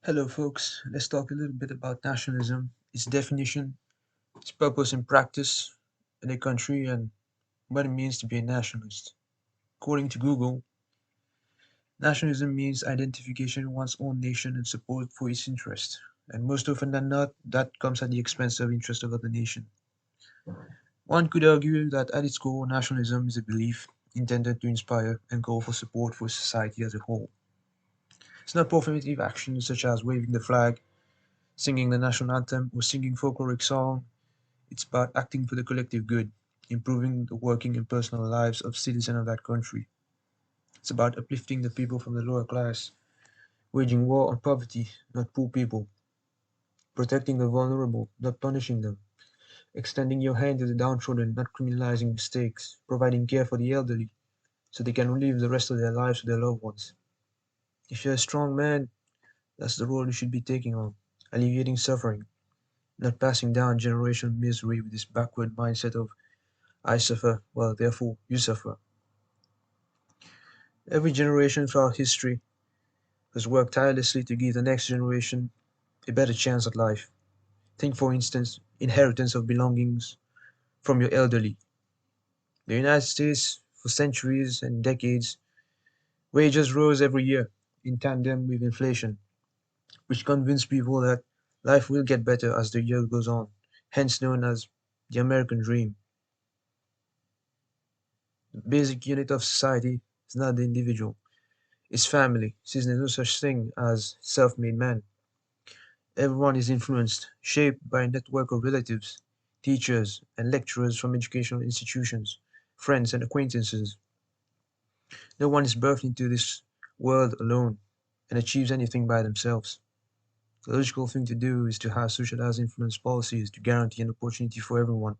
Hello, folks. Let's talk a little bit about nationalism, its definition, its purpose in practice in a country, and what it means to be a nationalist. According to Google, nationalism means identification with one's own nation and support for its interests. And most often than not, that comes at the expense of interest of other nation. One could argue that at its core, nationalism is a belief intended to inspire and call for support for society as a whole. It's not performative actions such as waving the flag, singing the national anthem, or singing folkloric song. It's about acting for the collective good, improving the working and personal lives of citizens of that country. It's about uplifting the people from the lower class, waging war on poverty, not poor people, protecting the vulnerable, not punishing them, extending your hand to the downtrodden, not criminalizing mistakes, providing care for the elderly so they can live the rest of their lives with their loved ones. If you're a strong man, that's the role you should be taking on, alleviating suffering, not passing down generational misery with this backward mindset of I suffer, well, therefore you suffer. Every generation throughout history has worked tirelessly to give the next generation a better chance at life. Think, for instance, inheritance of belongings from your elderly. The United States, for centuries and decades, wages rose every year in tandem with inflation, which convinced people that life will get better as the year goes on, hence known as the American dream. The basic unit of society is not the individual, it's family, since there's no such thing as self-made man. Everyone is influenced, shaped by a network of relatives, teachers, and lecturers from educational institutions, friends, and acquaintances. No one is birthed into this world alone and achieves anything by themselves. The logical thing to do is to have socialized influence policies to guarantee an opportunity for everyone,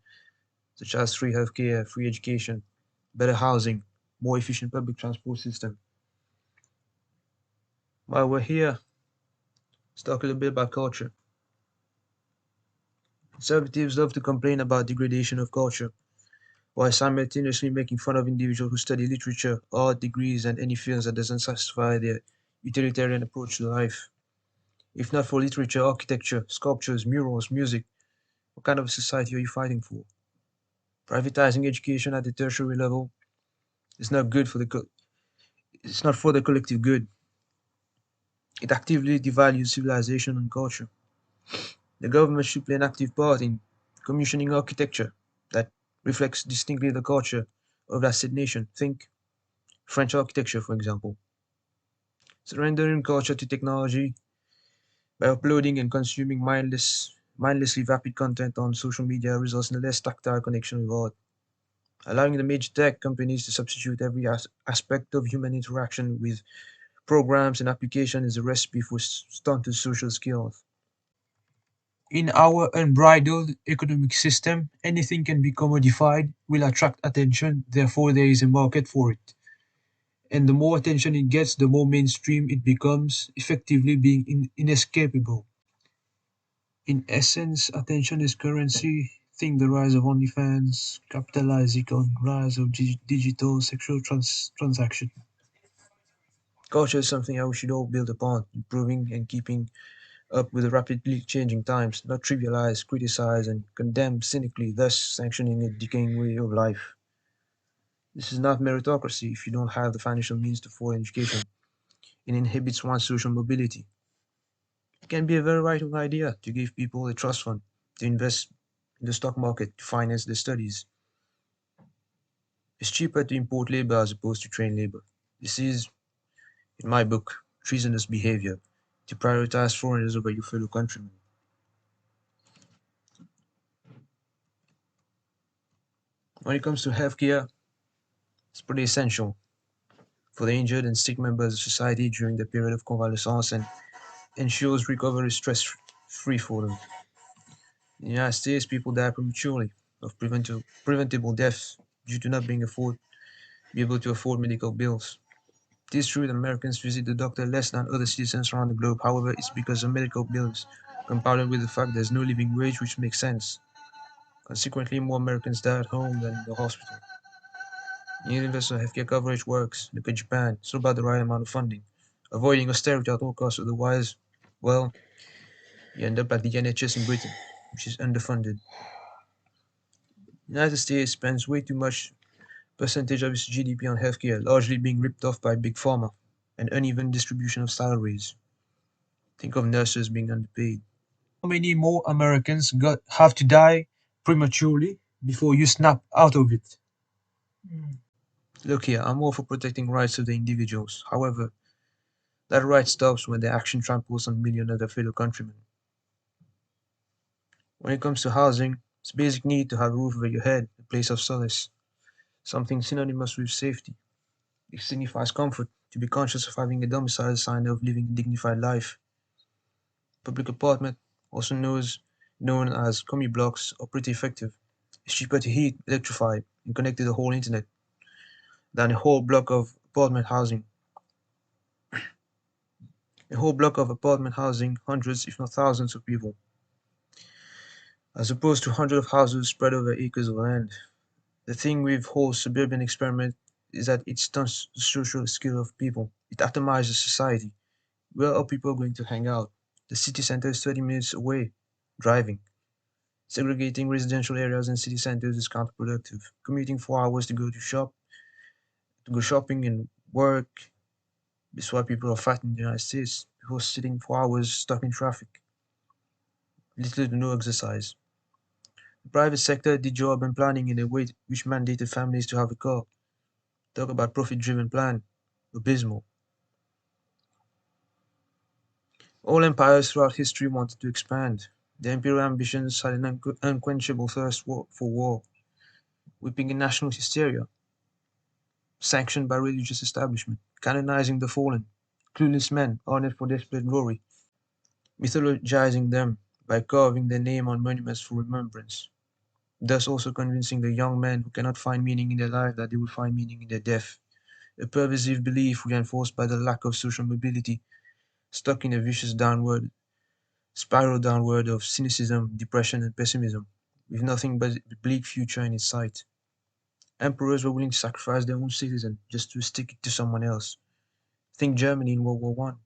such as free healthcare, free education, better housing, more efficient public transport system. While we're here, let's talk a little bit about culture. Conservatives love to complain about degradation of culture, while simultaneously making fun of individuals who study literature, art, degrees, and any fields that doesn't satisfy their utilitarian approach to life. If not for literature, architecture, sculptures, murals, music, what kind of a society are you fighting for? Privatizing education at the tertiary level is not good for it's not for the collective good. It actively devalues civilization and culture. The government should play an active part in commissioning architecture that reflects distinctly the culture of that said nation. Think French architecture, for example. Surrendering culture to technology by uploading and consuming mindlessly vapid content on social media results in a less tactile connection with art. Allowing the major tech companies to substitute every aspect of human interaction with programs and applications is a recipe for stunted social skills. In our unbridled economic system, anything can be commodified, will attract attention, therefore there is a market for it. And the more attention it gets, the more mainstream it becomes, effectively being inescapable. In essence, attention is currency. Think the rise of OnlyFans, capitalizing on rise of digital sexual transaction. Culture is something that we should all build upon, improving and keeping up with the rapidly changing times, not trivialize, criticize, and condemn cynically, thus sanctioning a decaying way of life. This is not meritocracy if you don't have the financial means to afford education. It inhibits one's social mobility. It can be a very right idea to give people a trust fund to invest in the stock market to finance their studies. It's cheaper to import labor as opposed to train labor. This is, in my book, treasonous behavior to prioritize foreigners over your fellow countrymen. When it comes to healthcare, it's pretty essential for the injured and sick members of society during the period of convalescence and ensures recovery stress-free for them. In the United States, people die prematurely of preventable deaths due to not being be able to afford medical bills. It is true that Americans visit the doctor less than other citizens around the globe. However, it's because of medical bills, compounded with the fact there's no living wage, which makes sense. Consequently, more Americans die at home than in the hospital. Universal healthcare coverage works. Look at Japan. It's all about the right amount of funding. Avoiding austerity at all costs, otherwise Well, you end up like the NHS in Britain, which is underfunded. The United States spends way too much percentage of its GDP on healthcare, largely being ripped off by big pharma, and uneven distribution of salaries. Think of nurses being underpaid. How many more Americans have to die prematurely before you snap out of it? Look here, I'm all for protecting rights of the individuals. However, that right stops when their action tramples on millions of their fellow countrymen. When it comes to housing, it's a basic need to have a roof over your head, a place of solace, something synonymous with safety. It signifies comfort, to be conscious of having a domicile is a sign of living a dignified life. Public apartment, also known as commune blocks, are pretty effective. It's cheaper to heat, electrify, and connect to the whole internet than a whole block of apartment housing. A whole block of apartment housing hundreds, if not thousands, of people, as opposed to hundreds of houses spread over acres of land. The thing with whole suburban experiment is that it stunts the social skill of people. It atomizes society. Where are people going to hang out? The city center is 30 minutes away, driving. Segregating residential areas and city centers is counterproductive. Commuting 4 hours to go shopping and work. This is why people are fat in the United States. People sitting 4 hours stuck in traffic. Little to no exercise. The private sector did job and planning in a way which mandated families to have a car. Talk about profit-driven plan. Abysmal. All empires throughout history wanted to expand. Their imperial ambitions had an unquenchable thirst for war, whipping in national hysteria, sanctioned by religious establishment, canonizing the fallen, clueless men honored for desperate glory, mythologizing them by carving their name on monuments for remembrance, thus also convincing the young men who cannot find meaning in their life that they will find meaning in their death, a pervasive belief reinforced by the lack of social mobility, stuck in a vicious downward spiral downward of cynicism, depression, and pessimism, with nothing but a bleak future in its sight. Emperors were willing to sacrifice their own citizens just to stick it to someone else. Think Germany in World War One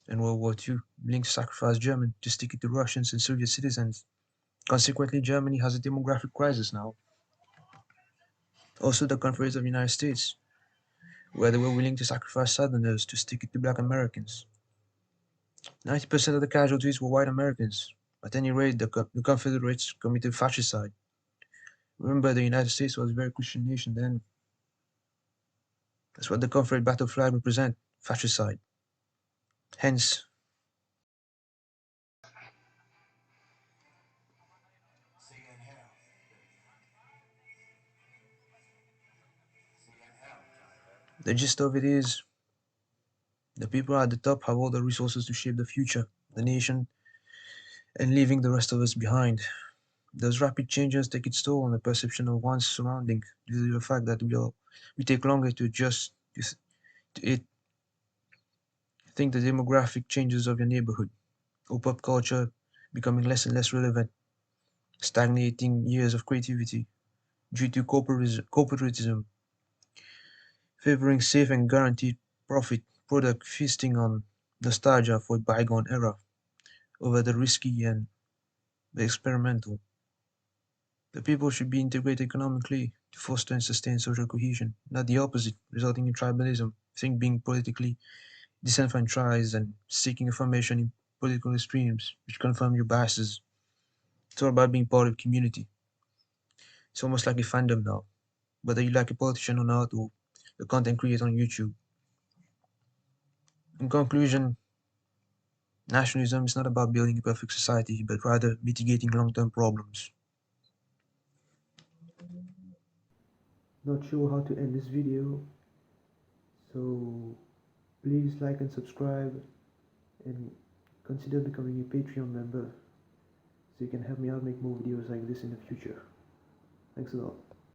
and World War Two, willing to sacrifice German to stick it to Russians and Soviet citizens. Consequently, Germany has a demographic crisis now. Also, the Confederates of the United States, where they were willing to sacrifice Southerners to stick it to black Americans. 90% of the casualties were white Americans. At any rate, the Confederates committed fascicide. Remember, the United States was a very Christian nation then. That's what the Confederate battle flag represents, fascicide. Hence, the gist of it is, the people at the top have all the resources to shape the future, the nation, and leaving the rest of us behind. Those rapid changes take its toll on the perception of one's surrounding due to the fact that we take longer to adjust to it. Think the demographic changes of your neighborhood, or pop culture becoming less and less relevant, stagnating years of creativity due to corporatism, favoring safe and guaranteed profit product feasting on nostalgia for a bygone era over the risky and the experimental. The people should be integrated economically to foster and sustain social cohesion, not the opposite, resulting in tribalism, think being politically disenfranchised and seeking affirmation in political streams which confirm your biases. It's all about being part of a community. It's almost like a fandom now, whether you like a politician or not, or a content creator on YouTube. In conclusion, nationalism is not about building a perfect society, but rather mitigating long-term problems. Not sure how to end this video, so please like and subscribe and consider becoming a Patreon member so you can help me out make more videos like this in the future. Thanks a lot.